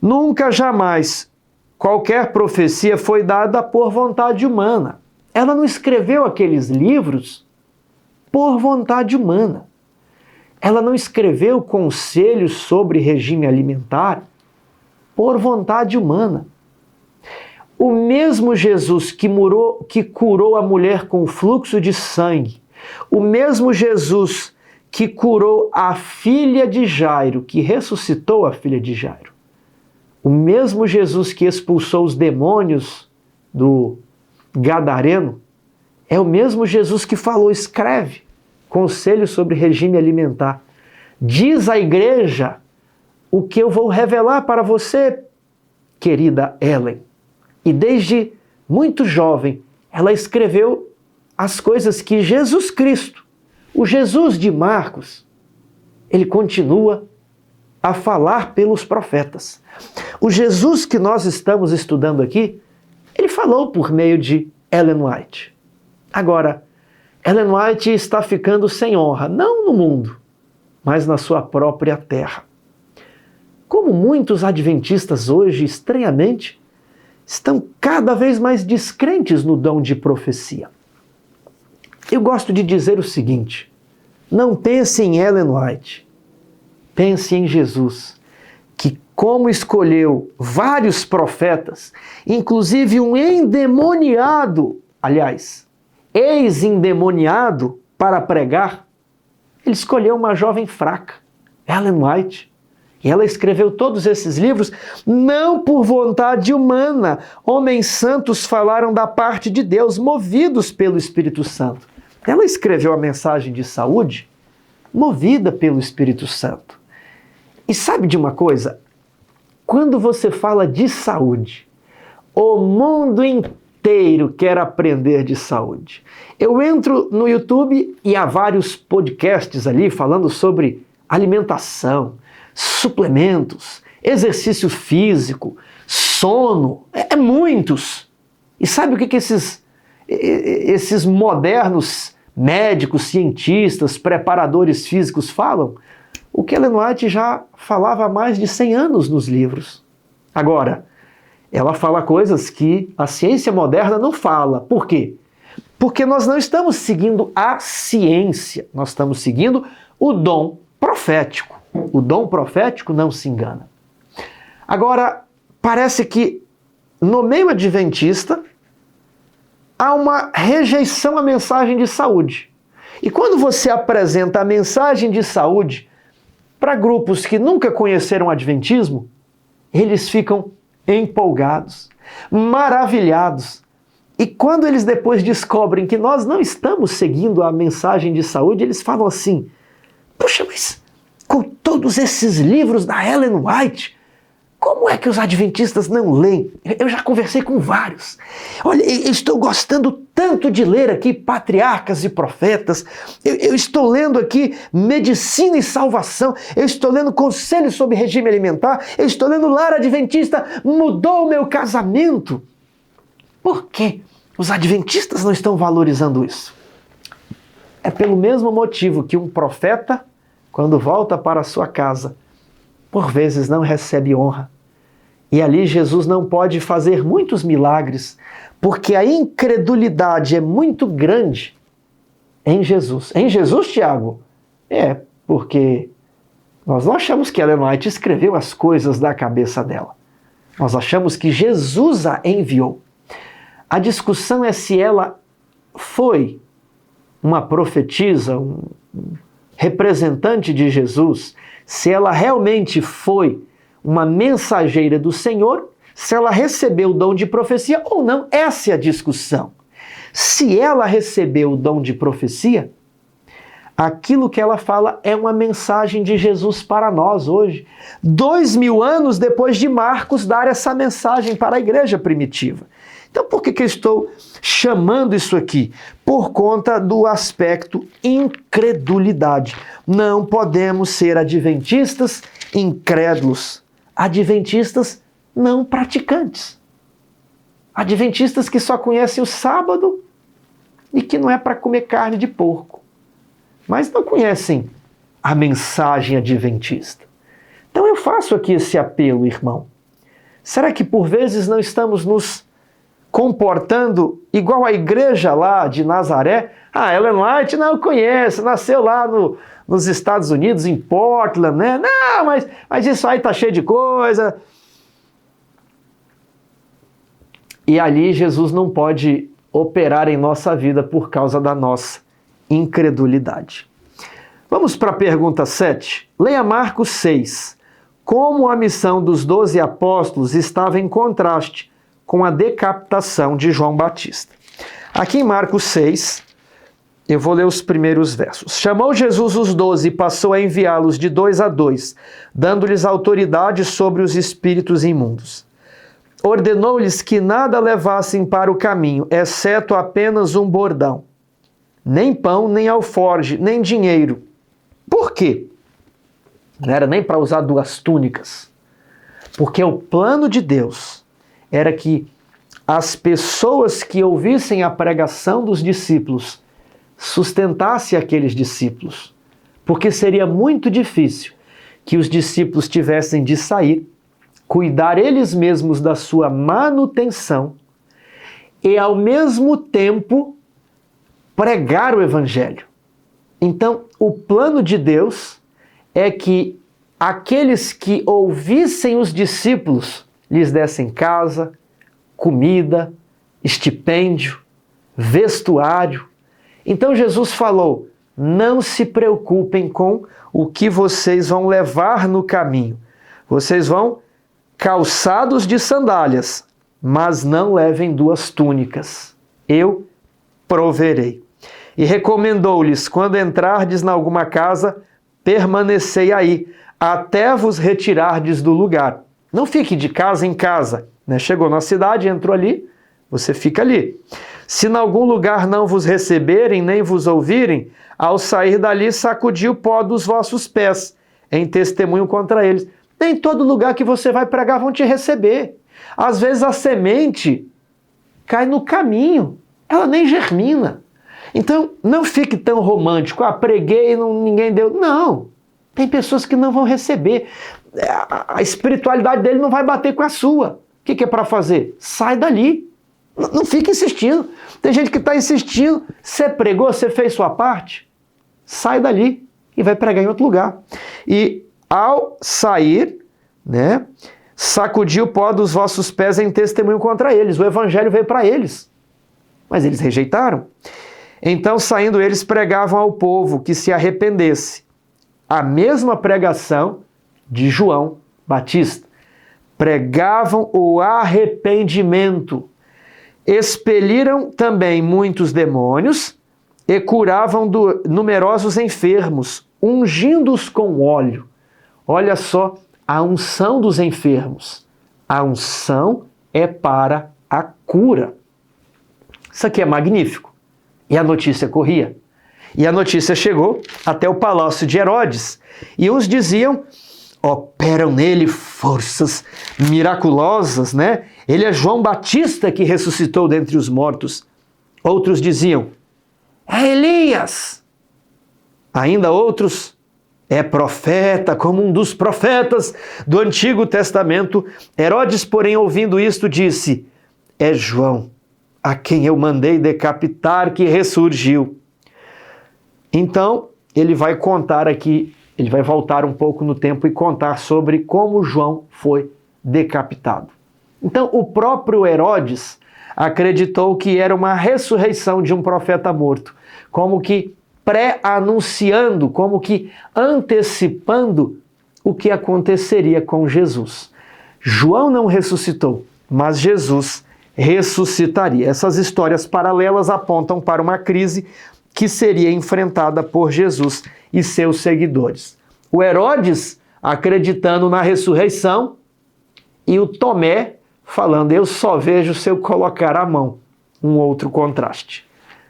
Nunca, jamais, qualquer profecia foi dada por vontade humana. Ela não escreveu aqueles livros por vontade humana. Ela não escreveu conselhos sobre regime alimentar por vontade humana. O mesmo Jesus que curou a mulher com fluxo de sangue, o mesmo Jesus que curou a filha de Jairo, que ressuscitou a filha de Jairo, o mesmo Jesus que expulsou os demônios do Gadareno, é o mesmo Jesus que falou, escreve conselhos sobre regime alimentar. Diz à igreja o que eu vou revelar para você, querida Ellen. E desde muito jovem, ela escreveu as coisas que Jesus Cristo, o Jesus de Marcos, ele continua a falar pelos profetas. O Jesus que nós estamos estudando aqui, ele falou por meio de Ellen White. Agora, Ellen White está ficando sem honra, não no mundo, mas na sua própria terra. Como muitos adventistas hoje, estranhamente, estão cada vez mais descrentes no dom de profecia. Eu gosto de dizer o seguinte: não pense em Ellen White, pense em Jesus, que como escolheu vários profetas, inclusive um endemoniado, aliás, ex-endemoniado para pregar, ele escolheu uma jovem fraca, Ellen White. E ela escreveu todos esses livros não por vontade humana. Homens santos falaram da parte de Deus, movidos pelo Espírito Santo. Ela escreveu a mensagem de saúde, movida pelo Espírito Santo. E sabe de uma coisa? Quando você fala de saúde, o mundo inteiro quer aprender de saúde. Eu entro no YouTube e há vários podcasts ali falando sobre alimentação, suplementos, exercício físico, sono, muitos. E sabe o que esses modernos médicos, cientistas, preparadores físicos falam? O que Ellen White já falava há mais de 100 anos nos livros. Agora, ela fala coisas que a ciência moderna não fala. Por quê? Porque nós não estamos seguindo a ciência, nós estamos seguindo o dom profético. O dom profético não se engana. Agora, parece que no meio adventista há uma rejeição à mensagem de saúde. E quando você apresenta a mensagem de saúde para grupos que nunca conheceram o adventismo, eles ficam empolgados, maravilhados. E quando eles depois descobrem que nós não estamos seguindo a mensagem de saúde, eles falam assim: puxa, mas com todos esses livros da Ellen White, como é que os adventistas não leem? Eu já conversei com vários. Olha, eu estou gostando tanto de ler aqui Patriarcas e Profetas, eu estou lendo aqui Medicina e Salvação, eu estou lendo Conselhos sobre Regime Alimentar, eu estou lendo Lar Adventista, mudou o meu casamento. Por que os adventistas não estão valorizando isso? É pelo mesmo motivo que um profeta, quando volta para a sua casa, por vezes não recebe honra. E ali Jesus não pode fazer muitos milagres, porque a incredulidade é muito grande em Jesus. Em Jesus, Tiago? Porque Nós não achamos que Ellen White escreveu as coisas da cabeça dela. Nós achamos que Jesus a enviou. A discussão é se ela foi uma profetisa, um representante de Jesus, se ela realmente foi uma mensageira do Senhor, se ela recebeu o dom de profecia ou não. Essa é a discussão. Se ela recebeu o dom de profecia, aquilo que ela fala é uma mensagem de Jesus para nós hoje. 2000 anos depois de Marcos dar essa mensagem para a igreja primitiva. Então, por que eu estou chamando isso aqui? Por conta do aspecto incredulidade. Não podemos ser adventistas incrédulos. Adventistas não praticantes. Adventistas que só conhecem o sábado e que não é para comer carne de porco. Mas não conhecem a mensagem adventista. Então eu faço aqui esse apelo, irmão. Será que por vezes não estamos nos comportando igual a igreja lá de Nazaré? Ellen White não conhece, nasceu lá nos Estados Unidos, em Portland, né? Não, mas isso aí tá cheio de coisa. E ali Jesus não pode operar em nossa vida por causa da nossa incredulidade. Vamos para a pergunta 7. Leia Marcos 6. Como a missão dos 12 apóstolos estava em contraste com a decapitação de João Batista. Aqui em Marcos 6, eu vou ler os primeiros versos. Chamou Jesus os 12 e passou a enviá-los de 2 a 2, dando-lhes autoridade sobre os espíritos imundos. Ordenou-lhes que nada levassem para o caminho, exceto apenas um bordão. Nem pão, nem alforge, nem dinheiro. Por quê? Não era nem para usar 2 túnicas. Porque o plano de Deus era que as pessoas que ouvissem a pregação dos discípulos sustentassem aqueles discípulos. Porque seria muito difícil que os discípulos tivessem de sair, cuidar eles mesmos da sua manutenção e, ao mesmo tempo, pregar o Evangelho. Então, o plano de Deus é que aqueles que ouvissem os discípulos lhes dessem casa, comida, estipêndio, vestuário. Então Jesus falou: não se preocupem com o que vocês vão levar no caminho. Vocês vão calçados de sandálias, mas não levem 2 túnicas. Eu proverei. E recomendou-lhes: quando entrardes em alguma casa, permanecei aí, até vos retirardes do lugar. Não fique de casa em casa, né? Chegou na cidade, entrou ali, você fica ali. Se em algum lugar não vos receberem, nem vos ouvirem, ao sair dali, sacudi o pó dos vossos pés, em testemunho contra eles. Nem todo lugar que você vai pregar vão te receber. Às vezes a semente cai no caminho, ela nem germina. Então, não fique tão romântico. Preguei e ninguém deu. Não, tem pessoas que não vão receber. A espiritualidade dele não vai bater com a sua. O que é para fazer? Sai dali. Não fica insistindo. Tem gente que está insistindo. Você pregou, você fez sua parte? Sai dali e vai pregar em outro lugar. E ao sair, né, sacudiu o pó dos vossos pés em testemunho contra eles. O evangelho veio para eles, mas eles rejeitaram. Então, saindo eles, pregavam ao povo que se arrependesse. A mesma pregação de João Batista. Pregavam o arrependimento. Expeliram também muitos demônios e curavam numerosos enfermos, ungindo-os com óleo. Olha só a unção dos enfermos. A unção é para a cura. Isso aqui é magnífico. E a notícia corria. E a notícia chegou até o palácio de Herodes. E uns diziam: operam nele forças miraculosas, né? Ele é João Batista que ressuscitou dentre os mortos. Outros diziam: é Elias. Ainda outros: é profeta, como um dos profetas do Antigo Testamento. Herodes, porém, ouvindo isto, disse: é João, a quem eu mandei decapitar, que ressurgiu. Então, ele vai contar aqui Ele vai voltar um pouco no tempo e contar sobre como João foi decapitado. Então, o próprio Herodes acreditou que era uma ressurreição de um profeta morto, como que pré-anunciando, como que antecipando o que aconteceria com Jesus. João não ressuscitou, mas Jesus ressuscitaria. Essas histórias paralelas apontam para uma crise que seria enfrentada por Jesus e seus seguidores. O Herodes acreditando na ressurreição e o Tomé falando, eu só vejo se eu colocar a mão. Um outro contraste.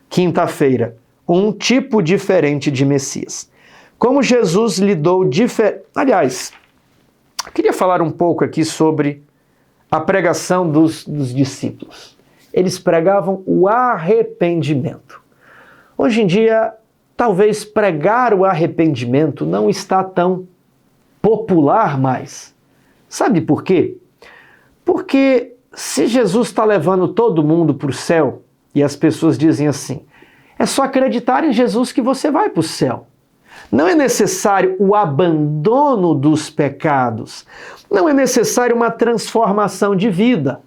Quinta-feira, um tipo diferente de Messias. Como Jesus lidou diferente... Aliás, eu queria falar um pouco aqui sobre a pregação dos discípulos. Eles pregavam o arrependimento. Hoje em dia, talvez pregar o arrependimento não está tão popular mais. Sabe por quê? Porque se Jesus está levando todo mundo para o céu e as pessoas dizem assim, é só acreditar em Jesus que você vai para o céu. Não é necessário o abandono dos pecados. Não é necessário uma transformação de vida.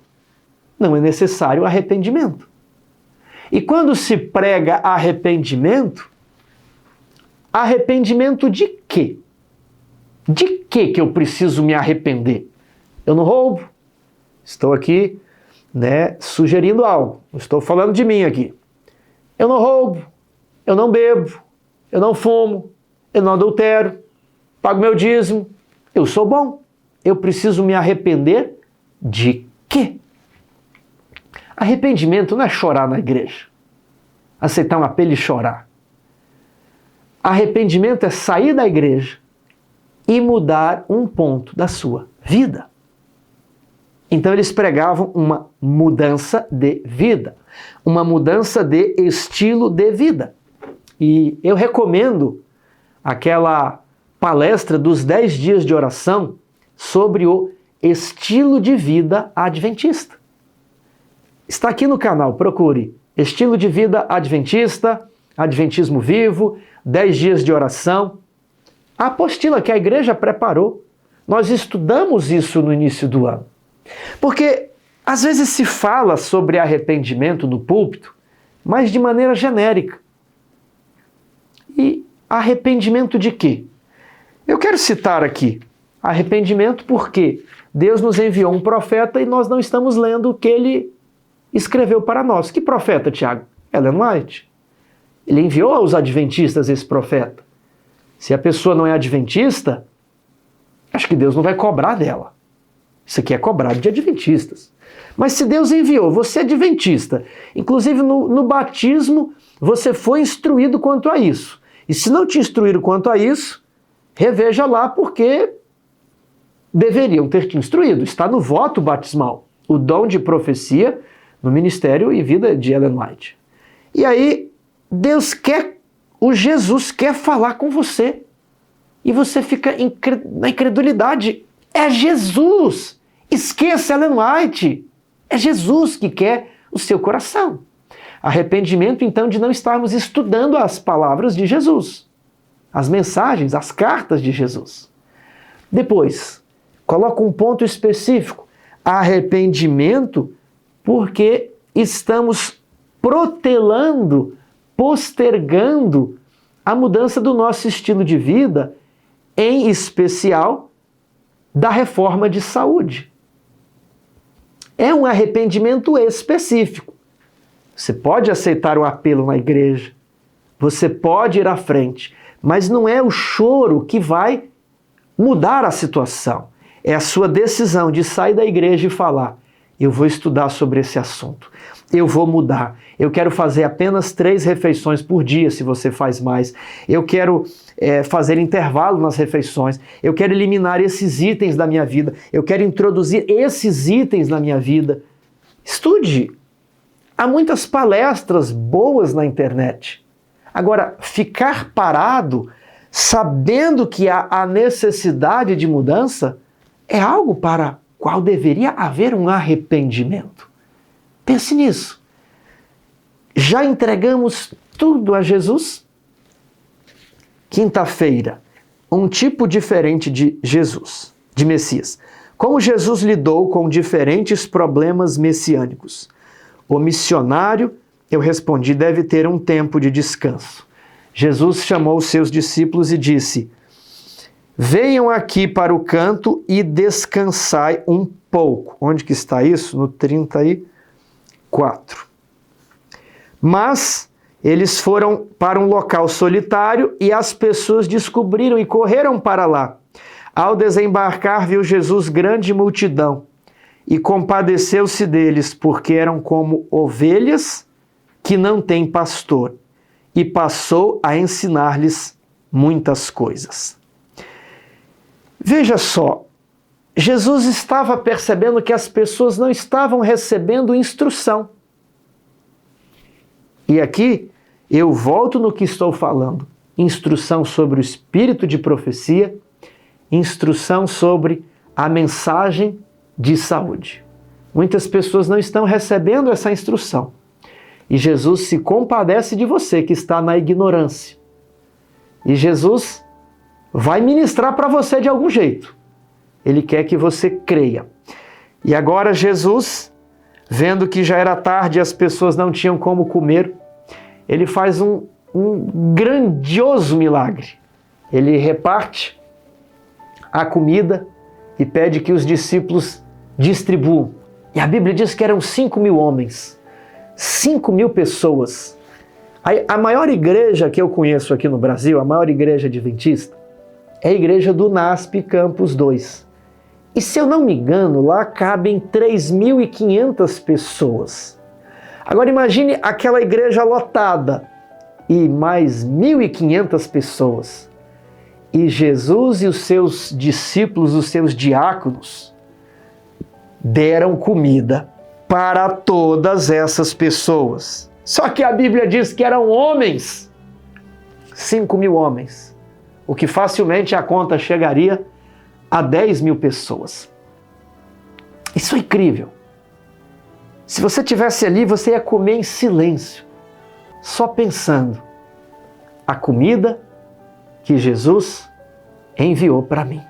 Não é necessário o arrependimento. E quando se prega arrependimento, arrependimento de quê? De que eu preciso me arrepender? Eu não roubo. Estou aqui, sugerindo algo. Não estou falando de mim aqui. Eu não roubo, eu não bebo, eu não fumo, eu não adultero, pago meu dízimo, eu sou bom. Eu preciso me arrepender de quê? Arrependimento não é chorar na igreja, aceitar um apelo e chorar. Arrependimento é sair da igreja e mudar um ponto da sua vida. Então eles pregavam uma mudança de vida, uma mudança de estilo de vida. E eu recomendo aquela palestra dos 10 dias de oração sobre o estilo de vida adventista. Está aqui no canal, procure Estilo de Vida Adventista, Adventismo Vivo, 10 dias de oração. A apostila que a igreja preparou. Nós estudamos isso no início do ano. Porque às vezes se fala sobre arrependimento no púlpito, mas de maneira genérica. E arrependimento de quê? Eu quero citar aqui arrependimento porque Deus nos enviou um profeta e nós não estamos lendo o que ele escreveu para nós. Que profeta, Tiago? Ellen White. Ele enviou aos adventistas esse profeta. Se a pessoa não é adventista, acho que Deus não vai cobrar dela. Isso aqui é cobrado de adventistas. Mas se Deus enviou, você é adventista, inclusive no batismo você foi instruído quanto a isso. E se não te instruíram quanto a isso, reveja lá porque deveriam ter te instruído. Está no voto batismal, o dom de profecia no ministério e vida de Ellen White. E aí, o Jesus quer falar com você. E você fica na incredulidade. É Jesus! Esqueça Ellen White! É Jesus que quer o seu coração. Arrependimento, então, de não estarmos estudando as palavras de Jesus, as mensagens, as cartas de Jesus. Depois, coloca um ponto específico. Arrependimento porque estamos protelando, postergando a mudança do nosso estilo de vida, em especial da reforma de saúde. É um arrependimento específico. Você pode aceitar o apelo na igreja, você pode ir à frente, mas não é o choro que vai mudar a situação. É a sua decisão de sair da igreja e falar, eu vou estudar sobre esse assunto, eu vou mudar, eu quero fazer apenas 3 refeições por dia, se você faz mais, eu quero fazer intervalo nas refeições, eu quero eliminar esses itens da minha vida, eu quero introduzir esses itens na minha vida. Estude. Há muitas palestras boas na internet. Agora, ficar parado, sabendo que há a necessidade de mudança, é algo para o qual deveria haver um arrependimento. Pense nisso. Já entregamos tudo a Jesus? Quinta-feira, um tipo diferente de Jesus, de Messias. Como Jesus lidou com diferentes problemas messiânicos? O missionário, eu respondi, deve ter um tempo de descanso. Jesus chamou os seus discípulos e disse: venham aqui para o canto e descansai um pouco. Onde que está isso? No 34. Mas eles foram para um local solitário e as pessoas descobriram e correram para lá. Ao desembarcar, viu Jesus grande multidão e compadeceu-se deles, porque eram como ovelhas que não têm pastor, e passou a ensinar-lhes muitas coisas. Veja só, Jesus estava percebendo que as pessoas não estavam recebendo instrução. E aqui eu volto no que estou falando. Instrução sobre o espírito de profecia, instrução sobre a mensagem de saúde. Muitas pessoas não estão recebendo essa instrução. E Jesus se compadece de você que está na ignorância. E Jesus vai ministrar para você de algum jeito. Ele quer que você creia. E agora Jesus, vendo que já era tarde e as pessoas não tinham como comer, ele faz um grandioso milagre. Ele reparte a comida e pede que os discípulos distribuam. E a Bíblia diz que eram 5.000 homens, 5.000 pessoas. A maior igreja que eu conheço aqui no Brasil, a maior igreja adventista, é a igreja do NASP Campus 2. E se eu não me engano, lá cabem 3.500 pessoas. Agora imagine aquela igreja lotada e mais 1.500 pessoas. E Jesus e os seus discípulos, os seus diáconos, deram comida para todas essas pessoas. Só que a Bíblia diz que eram homens, 5.000 homens, o que facilmente a conta chegaria a 10.000 pessoas. Isso é incrível. Se você estivesse ali, você ia comer em silêncio, só pensando a comida que Jesus enviou para mim.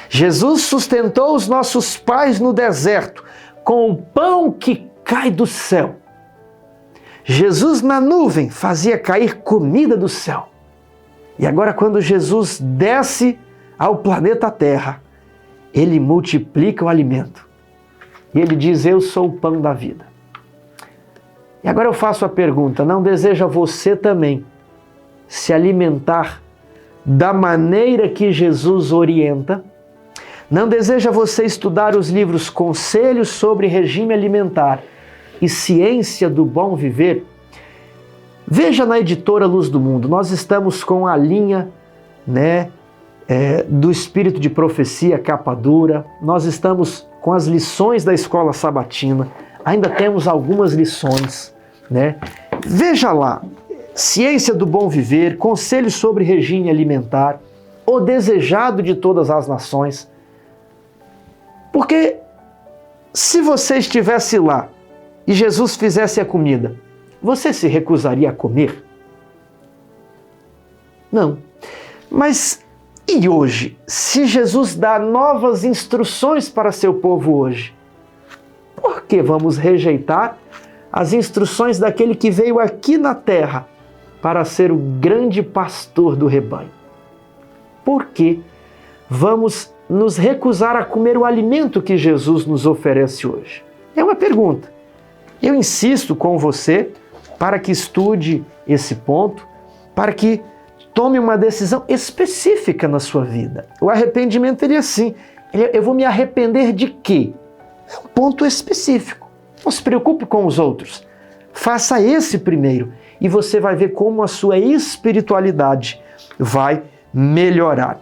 Jesus sustentou os nossos pais no deserto com o pão que cai do céu. Jesus na nuvem fazia cair comida do céu. E agora quando Jesus desce ao planeta Terra, ele multiplica o alimento. E ele diz: eu sou o pão da vida. E agora eu faço a pergunta: não deseja você também se alimentar da maneira que Jesus orienta? Não deseja você estudar os livros Conselhos sobre Regime Alimentar e Ciência do Bom Viver? Veja na editora Luz do Mundo, nós estamos com a linha do Espírito de Profecia, capa dura, nós estamos com as lições da Escola Sabatina, ainda temos algumas lições, Veja lá, Ciência do Bom Viver, Conselhos sobre Regime Alimentar, O Desejado de Todas as Nações. Porque se você estivesse lá e Jesus fizesse a comida, você se recusaria a comer? Não. Mas e hoje? Se Jesus dá novas instruções para seu povo hoje, por que vamos rejeitar as instruções daquele que veio aqui na terra para ser o grande pastor do rebanho? Por que vamos nos recusar a comer o alimento que Jesus nos oferece hoje? É uma pergunta. Eu insisto com você para que estude esse ponto, para que tome uma decisão específica na sua vida. O arrependimento ele é assim. Eu vou me arrepender de quê? É um ponto específico. Não se preocupe com os outros. Faça esse primeiro e você vai ver como a sua espiritualidade vai melhorar.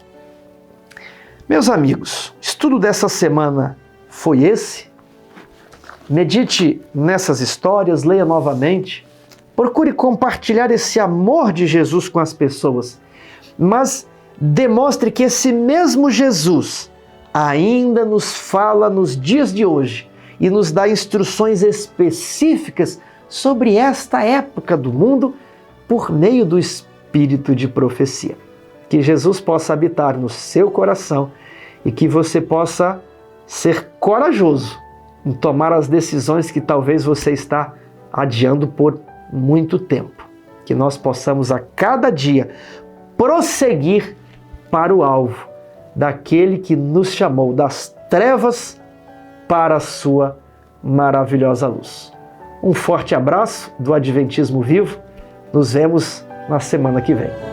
Meus amigos, o estudo dessa semana foi esse. Medite nessas histórias, leia novamente. Procure compartilhar esse amor de Jesus com as pessoas. Mas demonstre que esse mesmo Jesus ainda nos fala nos dias de hoje e nos dá instruções específicas sobre esta época do mundo por meio do Espírito de Profecia. Que Jesus possa habitar no seu coração e que você possa ser corajoso em tomar as decisões que talvez você está adiando por muito tempo. Que nós possamos a cada dia prosseguir para o alvo daquele que nos chamou das trevas para a sua maravilhosa luz. Um forte abraço do Adventismo Vivo. Nos vemos na semana que vem.